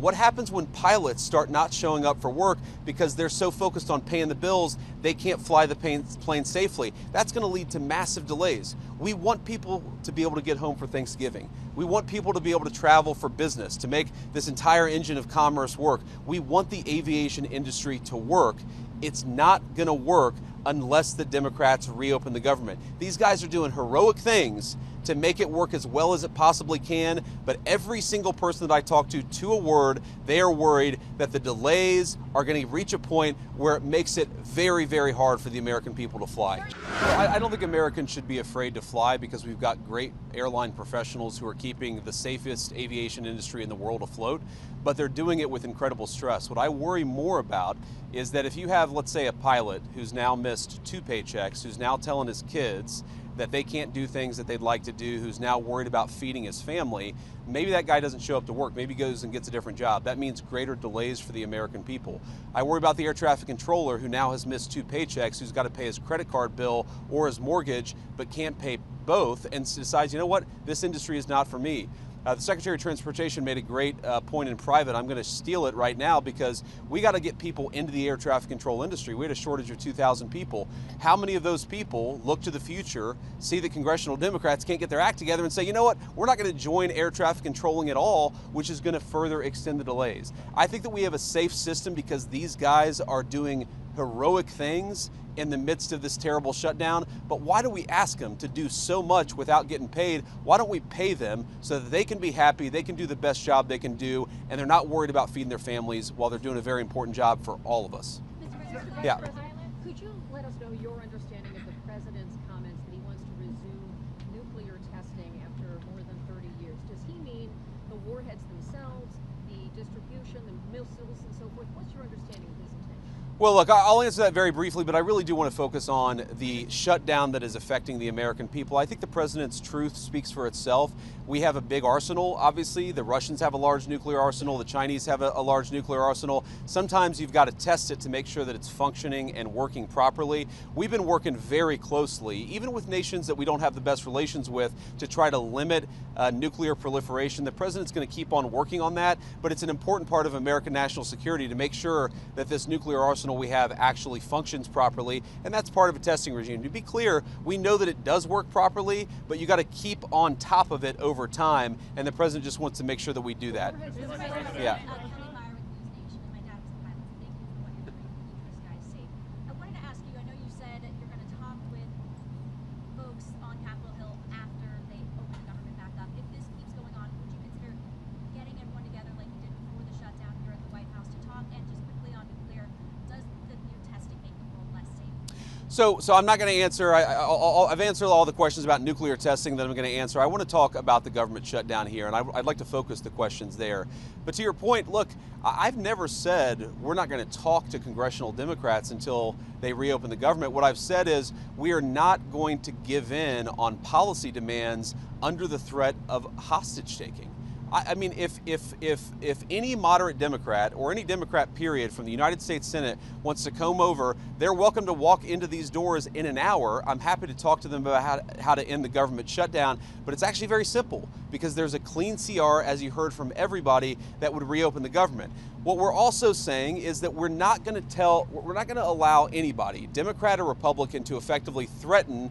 What happens when pilots start not showing up for work because they're so focused on paying the bills they can't fly the plane safely? That's going to lead to massive delays. We want people to be able to get home for Thanksgiving. We want people to be able to travel for business, to make this entire engine of commerce work. We want the aviation industry to work. It's not going to work unless the Democrats reopen the government. These guys are doing heroic things to make it work as well as it possibly can, but every single person that I talk to a word, they are worried that the delays are going to reach a point where it makes it very, very hard for the American people to fly. I don't think Americans should be afraid to fly because we've got great airline professionals who are keeping the safest aviation industry in the world afloat, but they're doing it with incredible stress. What I worry more about is that if you have, let's say, a pilot who's now missed 2 paychecks, who's now telling his kids that they can't do things that they'd like to do, who's now worried about feeding his family, maybe that guy doesn't show up to work, maybe goes and gets a different job. That means greater delays for the American people. I worry about the air traffic controller who now has missed 2 paychecks, who's got to pay his credit card bill or his mortgage, but can't pay both, and decides, you know what, this industry is not for me. The Secretary of Transportation made a great point in private. I'm going to steal it right now because we got to get people into the air traffic control industry. We had a shortage of 2,000 people. How many of those people look to the future, see that congressional Democrats can't get their act together and say, you know what, we're not going to join air traffic controlling at all, which is going to further extend the delays. I think that we have a safe system because these guys are doing heroic things in the midst of this terrible shutdown, but why do we ask them to do so much without getting paid? Why don't we pay them so that they can be happy, they can do the best job they can do, and they're not worried about feeding their families while they're doing a very important job for all of us? Mr. Yeah. Could you let us know your understanding of the President's comments that he wants to resume nuclear testing after more than 30 years? Does he mean the warheads themselves, the distribution, the missiles, and so forth? What's your understanding of his intention? Well, look, I'll answer that very briefly, but I really do want to focus on the shutdown that is affecting the American people. I think the president's truth speaks for itself. We have a big arsenal, obviously. The Russians have a large nuclear arsenal. The Chinese have a large nuclear arsenal. Sometimes you've got to test it to make sure that it's functioning and working properly. We've been working very closely, even with nations that we don't have the best relations with, to try to limit nuclear proliferation. The president's going to keep on working on that, but it's an important part of American national security to make sure that this nuclear arsenal we have actually functions properly, and that's part of a testing regime. To be clear, we know that it does work properly, but you got to keep on top of it over time, and the president just wants to make sure that we do that. Yeah. So I'm not going to answer, I've answered all the questions about nuclear testing that I'm going to answer. I want to talk about the government shutdown here, and I'd like to focus the questions there. But to your point, look, I've never said we're not going to talk to congressional Democrats until they reopen the government. What I've said is we are not going to give in on policy demands under the threat of hostage taking. I mean, if any moderate Democrat or any Democrat period from the United States Senate wants to come over, they're welcome to walk into these doors in an hour. I'm happy to talk to them about how to end the government shutdown, but it's actually very simple because there's a clean CR, as you heard from everybody, that would reopen the government. What we're also saying is that we're not going to allow anybody, Democrat or Republican, to effectively threaten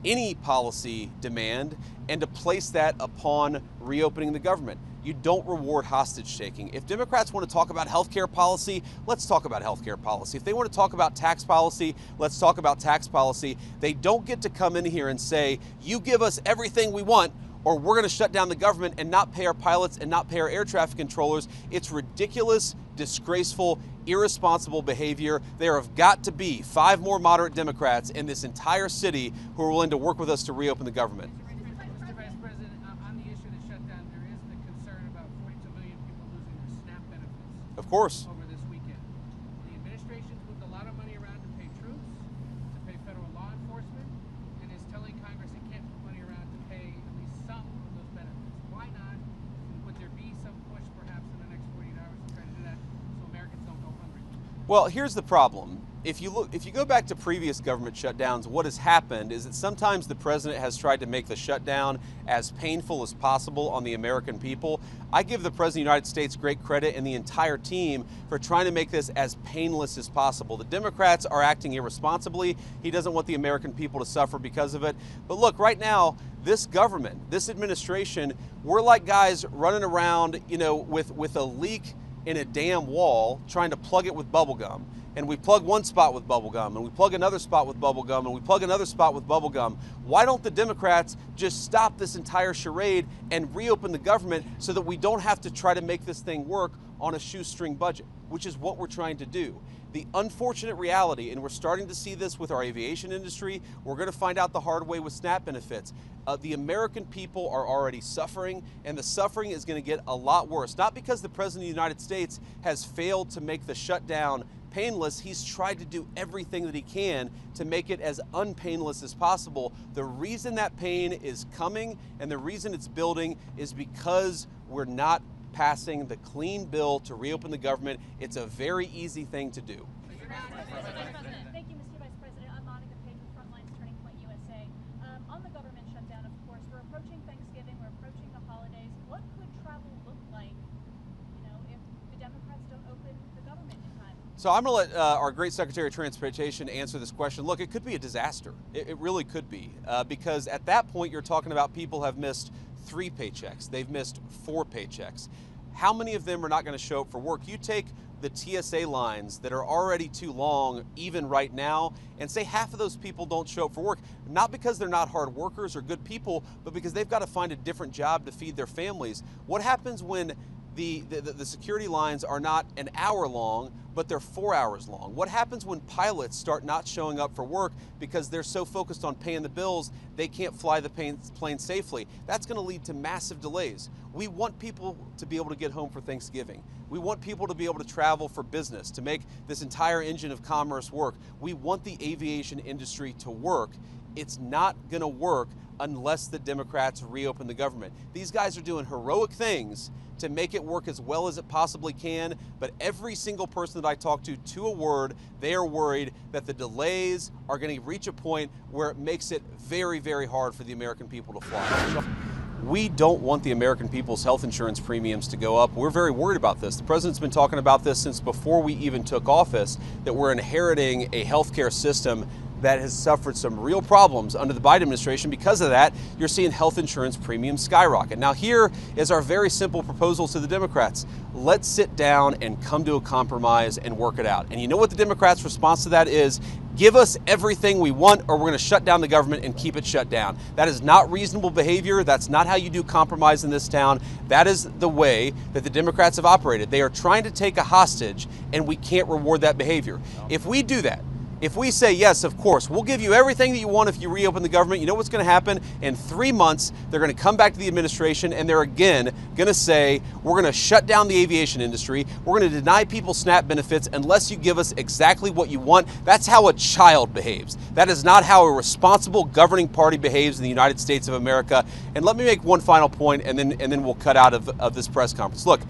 any policy demand and to place that upon reopening the government. You don't reward hostage taking. If Democrats want to talk about healthcare policy, let's talk about healthcare policy. If they want to talk about tax policy, let's talk about tax policy. They don't get to come in here and say, you give us everything we want, or we're going to shut down the government and not pay our pilots and not pay our air traffic controllers. It's ridiculous, disgraceful, irresponsible behavior. There have got to be 5 more moderate Democrats in this entire city who are willing to work with us to reopen the government. Mr. Vice President, on the issue of the shutdown, there is the concern about 42 million people losing their SNAP benefits. Of course. Over this weekend. The administration's moved a lot of money around to pay troops, to pay federal law enforcement, and is telling Congress it can't put money around to pay at least some of those benefits. Why not? Would there be some push perhaps in the next 48 hours to try to do that so Americans don't go hungry? Well, here's the problem. if you go back to previous government shutdowns, what has happened is that sometimes the president has tried to make the shutdown as painful as possible on the American people. I give the president of the United States great credit and the entire team for trying to make this as painless as possible. The Democrats are acting irresponsibly. He doesn't want the American people to suffer because of it. But look, right now, this government, this administration, we're like guys running around, with a leak in a damn wall, trying to plug it with bubble gum. And we plug one spot with bubble gum, and we plug another spot with bubble gum, and we plug another spot with bubble gum. Why don't the Democrats just stop this entire charade and reopen the government so that we don't have to try to make this thing work on a shoestring budget, which is what we're trying to do. The unfortunate reality, and we're starting to see this with our aviation industry, we're going to find out the hard way with SNAP benefits. The American people are already suffering, and the suffering is going to get a lot worse. Not because the President of the United States has failed to make the shutdown painless. He's tried to do everything that he can to make it as unpainless as possible. The reason that pain is coming and the reason it's building is because we're not passing the clean bill to reopen the government. It's a very easy thing to do. Thank you, Mr. Vice President. I'm Monica Page with Frontlines Turning Point USA. On the government shutdown, of course, we're approaching Thanksgiving, we're approaching the holidays. What could travel look like, if the Democrats don't open the government in time? So I'm going to let our great Secretary of Transportation answer this question. Look, it could be a disaster. It really could be, because at that point you're talking about people have missed 3 paychecks. They've missed 4 paychecks. How many of them are not going to show up for work? You take the TSA lines that are already too long, even right now, and say half of those people don't show up for work, not because they're not hard workers or good people, but because they've got to find a different job to feed their families. What happens when the security lines are not an hour long, but they're 4 hours long? What happens when pilots start not showing up for work because they're so focused on paying the bills, they can't fly the plane safely? That's going to lead to massive delays. We want people to be able to get home for Thanksgiving. We want people to be able to travel for business, to make this entire engine of commerce work. We want the aviation industry to work. It's not going to work unless the Democrats reopen the government. These guys are doing heroic things to make it work as well as it possibly can, but every single person that I talk to a word, they are worried that the delays are going to reach a point where it makes it very, very hard for the American people to fly. We don't want the American people's health insurance premiums to go up. We're very worried about this. The president's been talking about this since before we even took office, that we're inheriting a healthcare system that has suffered some real problems under the Biden administration. Because of that, you're seeing health insurance premiums skyrocket. Now, here is our very simple proposal to the Democrats. Let's sit down and come to a compromise and work it out. And you know what the Democrats' response to that is? Give us everything we want, or we're going to shut down the government and keep it shut down. That is not reasonable behavior. That's not how you do compromise in this town. That is the way that the Democrats have operated. They are trying to take a hostage, and we can't reward that behavior. If we do that, if we say, yes, of course, we'll give you everything that you want if you reopen the government, you know what's going to happen? In 3 months, they're going to come back to the administration and they're again going to say, we're going to shut down the aviation industry. We're going to deny people SNAP benefits unless you give us exactly what you want. That's how a child behaves. That is not how a responsible governing party behaves in the United States of America. And let me make one final point, and then we'll cut out of this press conference. Look,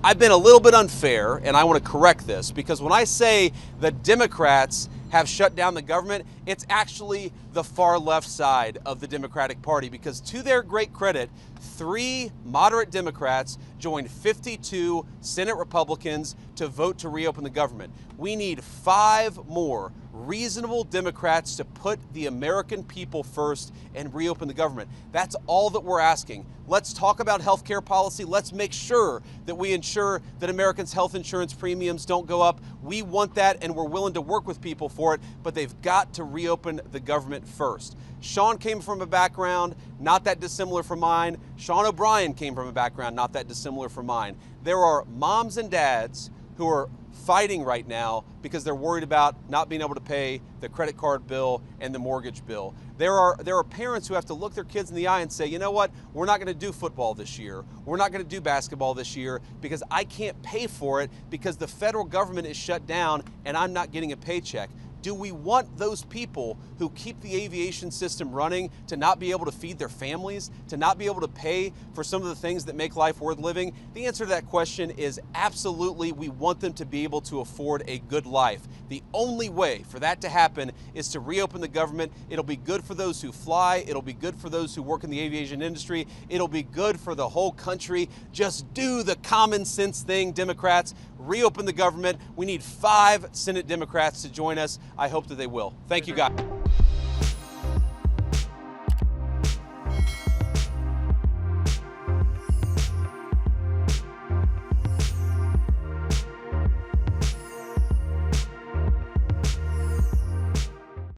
I've been a little bit unfair, and I want to correct this, because when I say the Democrats have shut down the government, it's actually the far left side of the Democratic Party, because to their great credit, 3 moderate Democrats joined 52 Senate Republicans to vote to reopen the government. We need 5 more reasonable Democrats to put the American people first and reopen the government. That's all that we're asking. Let's talk about health care policy. Let's make sure that we ensure that Americans' health insurance premiums don't go up. We want that, and we're willing to work with people for it, but they've got to reopen the government first. Sean came from a background not that dissimilar from mine. Sean O'Brien came from a background not that dissimilar from mine. There are moms and dads who are fighting right now because they're worried about not being able to pay the credit card bill and the mortgage bill. There are parents who have to look their kids in the eye and say, you know what, we're not going to do football this year. We're not going to do basketball this year because I can't pay for it because the federal government is shut down and I'm not getting a paycheck. Do we want those people who keep the aviation system running to not be able to feed their families, to not be able to pay for some of the things that make life worth living? The answer to that question is absolutely. We want them to be able to afford a good life. The only way for that to happen is to reopen the government. It'll be good for those who fly. It'll be good for those who work in the aviation industry. It'll be good for the whole country. Just do the common sense thing, Democrats. Reopen the government. We need 5 Senate Democrats to join us. I hope that they will. Thank you, guys.